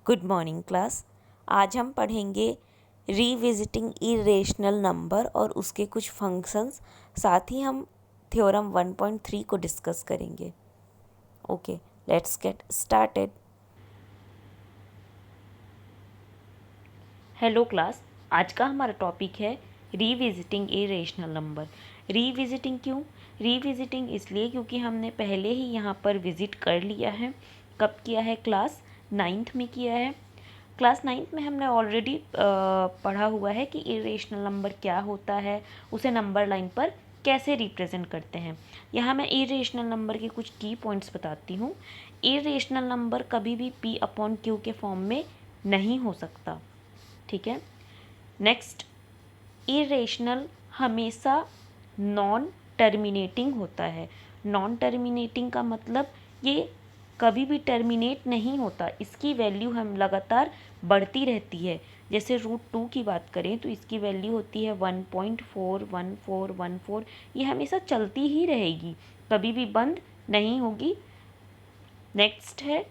Good morning class. आज हम पढ़ेंगे रीविजिटिंग इरेशनल नंबर और उसके कुछ फंक्शंस, साथ ही हम थ्योरम 1.3 को डिस्कस करेंगे। Okay, let's get started. Hello class, आज का हमारा टॉपिक है रीविजिटिंग इरेशनल नंबर। रीविजिटिंग क्यों? रीविजिटिंग इसलिए क्योंकि हमने पहले ही यहाँ पर विजिट कर लिया है। कब किया है? क्लास 9th में किया है। क्लास 9th में हमने ऑलरेडी पढ़ा हुआ है कि इरेशनल नंबर क्या होता है, उसे नंबर लाइन पर कैसे रिप्रेजेंट करते हैं। यहाँ मैं इरेशनल नंबर के कुछ की पॉइंट्स बताती हूँ। इरेशनल नंबर कभी भी P/Q के फॉर्म में नहीं हो सकता, ठीक है। नेक्स्ट, इरेशनल हमेशा नॉन टर्मिनेटिंग होता है। नॉन टर्मिनेटिंग का मतलब ये कभी भी टर्मिनेट नहीं होता, इसकी वैल्यू हम लगातार बढ़ती रहती है। जैसे √2 की बात करें तो इसकी वैल्यू होती है 1.41414। ये हमेशा चलती ही रहेगी, कभी भी बंद नहीं होगी। नेक्स्ट है,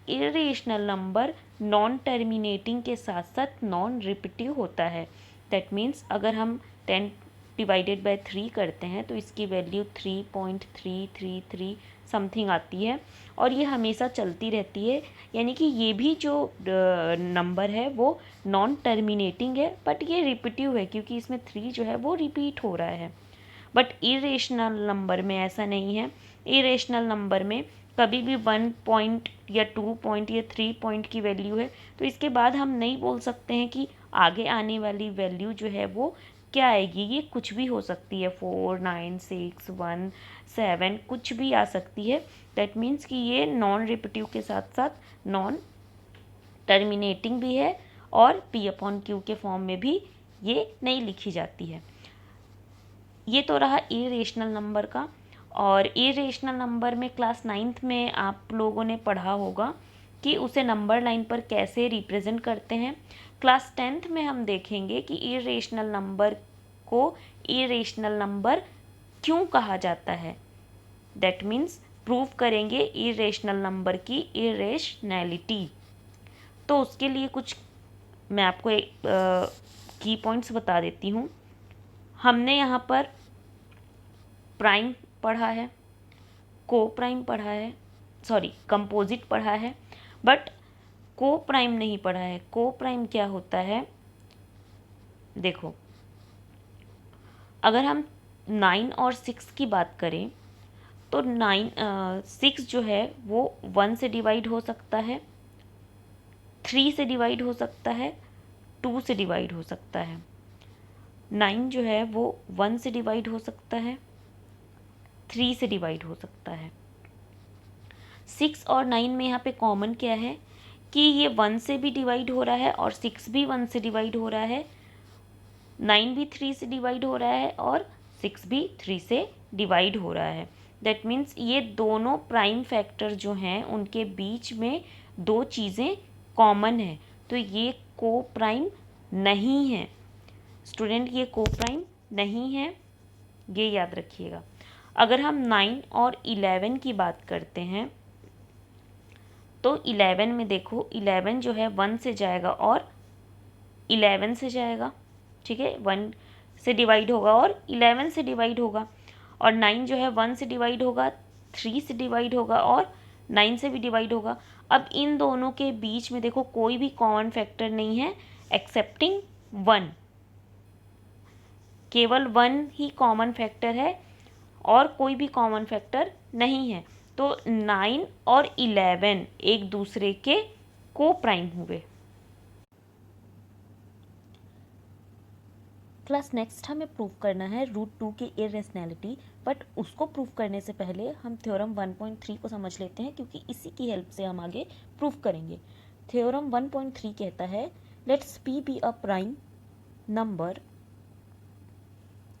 इरेशनल नंबर नॉन टर्मिनेटिंग के साथ साथ नॉन रिपीटिव होता है। दैट मीन्स अगर हम 10 डिवाइडेड बाय 3 करते हैं तो इसकी वैल्यू 3.333 समथिंग आती है और ये हमेशा चलती रहती है। यानी कि ये भी जो नंबर है वो नॉन टर्मिनेटिंग है, बट ये रिपीटिव है क्योंकि इसमें 3 जो है वो रिपीट हो रहा है। बट इरेशनल नंबर में ऐसा नहीं है। इरेशनल नंबर में कभी भी 1 पॉइंट या 2 पॉइंट या 3 पॉइंट की वैल्यू है तो इसके बाद हम नहीं बोल सकते हैं कि आगे आने वाली वैल्यू जो है वो क्या आएगी। ये कुछ भी हो सकती है, 4, 9, 6, 1, 7 कुछ भी आ सकती है। दैट मीन्स कि ये नॉन रिपीटिव के साथ साथ नॉन टर्मिनेटिंग भी है और P/Q के फॉर्म में भी ये नहीं लिखी जाती है। ये तो रहा इरेशनल नंबर का। और इरेशनल नंबर में क्लास 9th में आप लोगों ने पढ़ा होगा कि उसे नंबर लाइन पर कैसे रिप्रेजेंट करते हैं। क्लास 10th में हम देखेंगे कि इरेशनल नंबर को इरेशनल नंबर क्यों कहा जाता है। दैट मीन्स प्रूव करेंगे इरेशनल नंबर की इरेशनैलिटी। तो उसके लिए कुछ मैं आपको एक की पॉइंट्स बता देती हूँ। हमने यहाँ पर प्राइम पढ़ा है, को प्राइम पढ़ा है, सॉरी कंपोजिट पढ़ा है, बट को प्राइम नहीं पढ़ा है। को प्राइम क्या होता है? देखो, अगर हम 9 और 6 की बात करें तो 6 जो है वो 1 से डिवाइड हो सकता है, 3 से डिवाइड हो सकता है, 2 से डिवाइड हो सकता है। 9 जो है वो 1 से डिवाइड हो सकता है, 3 से डिवाइड हो सकता है। 6 और 9 में यहाँ पे कॉमन क्या है कि ये 1 से भी डिवाइड हो रहा है और 6 भी 1 से डिवाइड हो रहा है, 9 भी 3 से डिवाइड हो रहा है और 6 भी 3 से डिवाइड हो रहा है। दैट मीन्स ये दोनों प्राइम फैक्टर जो हैं उनके बीच में दो चीज़ें कॉमन है, तो ये को प्राइम नहीं है। स्टूडेंट, ये को प्राइम नहीं है, ये याद रखिएगा। अगर हम 9 और 11 की बात करते हैं तो 11 में देखो, 11 जो है 1 से जाएगा और 11 से जाएगा, ठीक है। 1 से डिवाइड होगा और 11 से डिवाइड होगा। और 9 जो है 1 से डिवाइड होगा, 3 से डिवाइड होगा और 9 से भी डिवाइड होगा। अब इन दोनों के बीच में देखो कोई भी कॉमन फैक्टर नहीं है एक्सेप्टिंग 1। केवल 1 ही कॉमन फैक्टर है और कोई भी कॉमन फैक्टर नहीं है। तो 9 और 11 एक दूसरे के को प्राइम हुए। क्लास नेक्स्ट हमें प्रूव करना है √2 की इरेशनैलिटी, बट उसको प्रूव करने से पहले हम थ्योरम 1.3 को समझ लेते हैं क्योंकि इसी की हेल्प से हम आगे प्रूव करेंगे। थ्योरम 1.3 कहता है, let's P be a prime number,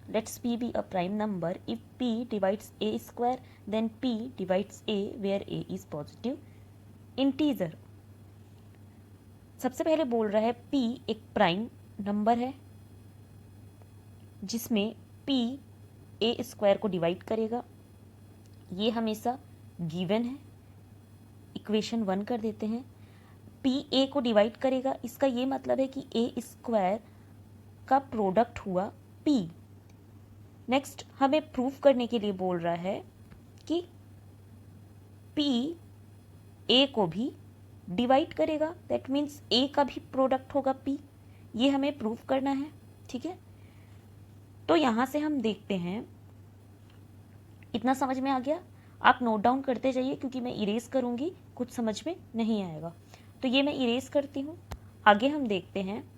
let's P be a prime number if P divides A square then P divides A where A is positive integer। सबसे पहले बोल रहा है P एक प्राइम नंबर है जिसमें P A स्क्वायर को divide करेगा। ये हमेशा गिवन है, इक्वेशन 1 कर देते हैं। पी ए को डिवाइड करेगा, इसका ये मतलब है कि ए स्क्वायर का प्रोडक्ट हुआ पी। नेक्स्ट हमें प्रूफ करने के लिए बोल रहा है कि पी ए को भी डिवाइड करेगा, दैट मीन्स ए का भी प्रोडक्ट होगा पी। ये हमें प्रूफ करना है, ठीक है। तो यहाँ से हम देखते हैं, इतना समझ में आ गया? आप नोट डाउन करते जाइए क्योंकि मैं इरेज करूँगी, कुछ समझ में नहीं आएगा। तो ये मैं इरेज करती हूँ। आगे हम देखते हैं,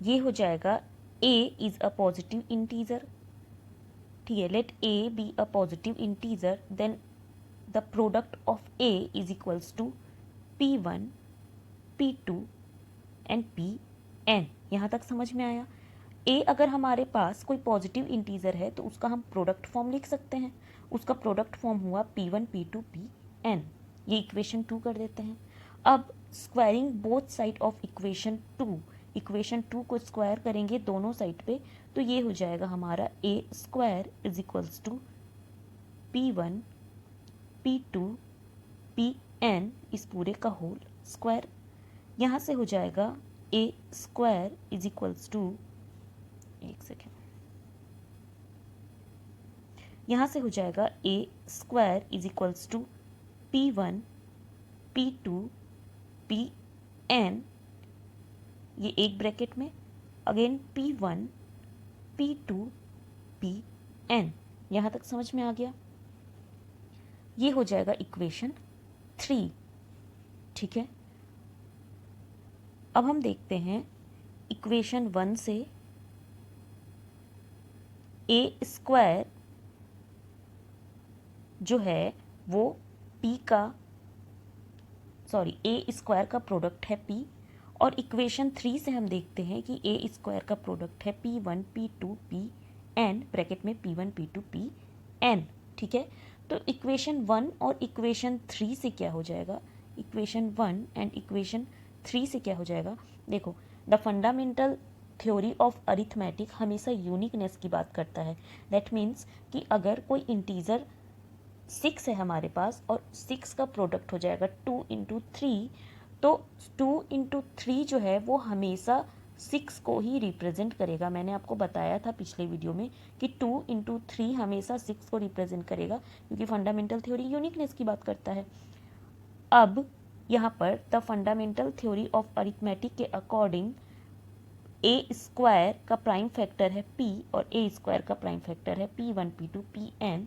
ये हो जाएगा a is a positive integer, ठीक है। Let a be a positive integer, then the product of a is equals to p1 p2 and pn। यहाँ तक समझ में आया? a अगर हमारे पास कोई पॉजिटिव इंटीजर है तो उसका हम प्रोडक्ट फॉर्म लिख सकते हैं। उसका प्रोडक्ट फॉर्म हुआ p1 p2 pn। ये इक्वेशन 2 कर देते हैं। अब squaring both side of equation 2, equation 2 को स्क्वायर करेंगे दोनों साइड पे, तो ये हो जाएगा हमारा A square is equals to p1 p2 pn इस पूरे का होल स्क्वायर। यहाँ से हो जाएगा A square is equals to, एक सेकेंड, यहाँ से हो जाएगा A square is equals to p1 p2 pn, ये एक ब्रैकेट में, अगेन p1 p2 pn। यहाँ तक समझ में आ गया? ये हो जाएगा इक्वेशन 3, ठीक है। अब हम देखते हैं इक्वेशन 1 से ए स्क्वायर जो है वो p का, सॉरी, ए स्क्वायर का प्रोडक्ट है p, और इक्वेशन 3 से हम देखते हैं कि ए स्क्वायर का प्रोडक्ट है p1 p2 pn, ब्रैकेट में p1 p2 pn, ठीक है। तो इक्वेशन 1 और इक्वेशन 3 से क्या हो जाएगा? इक्वेशन 1 एंड इक्वेशन 3 से क्या हो जाएगा? देखो, the fundamental theory of arithmetic हमेशा यूनिकनेस की बात करता है। दैट मीन्स कि अगर कोई इंटीजर 6 है हमारे पास और 6 का प्रोडक्ट हो जाएगा 2 इंटू 3, तो 2 इंटू 3 जो है वो हमेशा 6 को ही रिप्रेजेंट करेगा। मैंने आपको बताया था पिछले वीडियो में कि 2 इंटू 3 हमेशा 6 को रिप्रेजेंट करेगा, क्योंकि फंडामेंटल थ्योरी यूनिकनेस की बात करता है। अब यहाँ पर the fundamental theory of arithmetic के अकॉर्डिंग ए स्क्वायर का प्राइम फैक्टर है p और ए स्क्वायर का प्राइम फैक्टर है p1 p2 pn।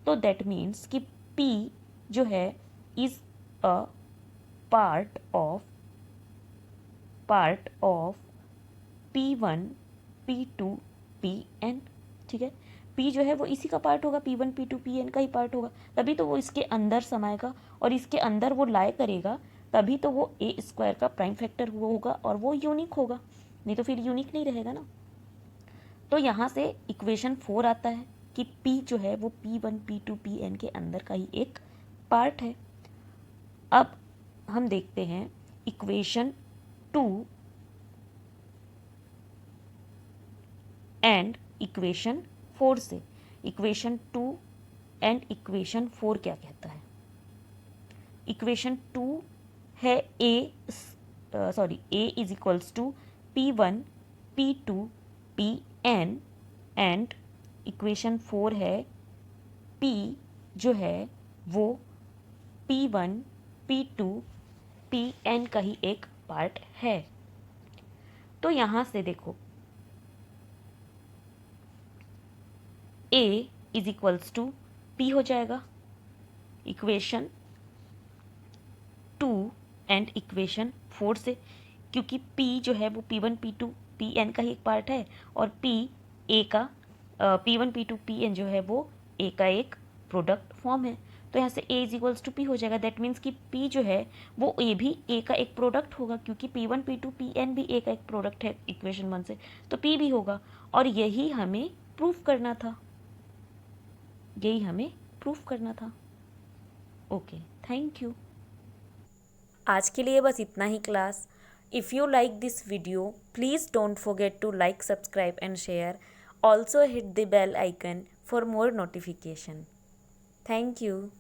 तो दैट मीन्स कि p जो है is a part of p1 p2 pn, ठीक है। p जो है वो इसी का पार्ट होगा, p1 p2 pn का ही पार्ट होगा, तभी तो वो इसके अंदर समाएगा और इसके अंदर वो लाई करेगा, तभी तो वो ए स्क्वायर का प्राइम फैक्टर होगा और वो यूनिक होगा, नहीं तो फिर यूनिक नहीं रहेगा ना। तो यहाँ से इक्वेशन 4 आता है कि p जो है वो p1 p2 pn के अंदर का ही एक पार्ट है। अब हम देखते हैं इक्वेशन 2 एंड इक्वेशन 4 से। इक्वेशन 2 एंड इक्वेशन 4 क्या कहता है? इक्वेशन 2 है A is equals to p1 p2 pn and equation 4 है p जो है वो p1 p2 pn का ही एक पार्ट है। तो यहाँ से देखो, a is equals to p हो जाएगा इक्वेशन 2 एंड इक्वेशन 4 से, क्योंकि p जो है वो p1 p2 pn का ही एक पार्ट है और p1 p2 pn जो है वो a का एक प्रोडक्ट फॉर्म है। तो यहाँ से a is equals to p हो जाएगा। दैट मीन्स कि p जो है वो a भी a का एक प्रोडक्ट होगा, क्योंकि p1 p2 pn भी a का एक प्रोडक्ट है इक्वेशन 1 से, तो p भी होगा। और यही हमें प्रूफ करना था, ओके, थैंक यू। आज के लिए बस इतना ही class. If you like this video, please don't forget to like, subscribe and share. Also hit the bell icon for more notification. Thank you.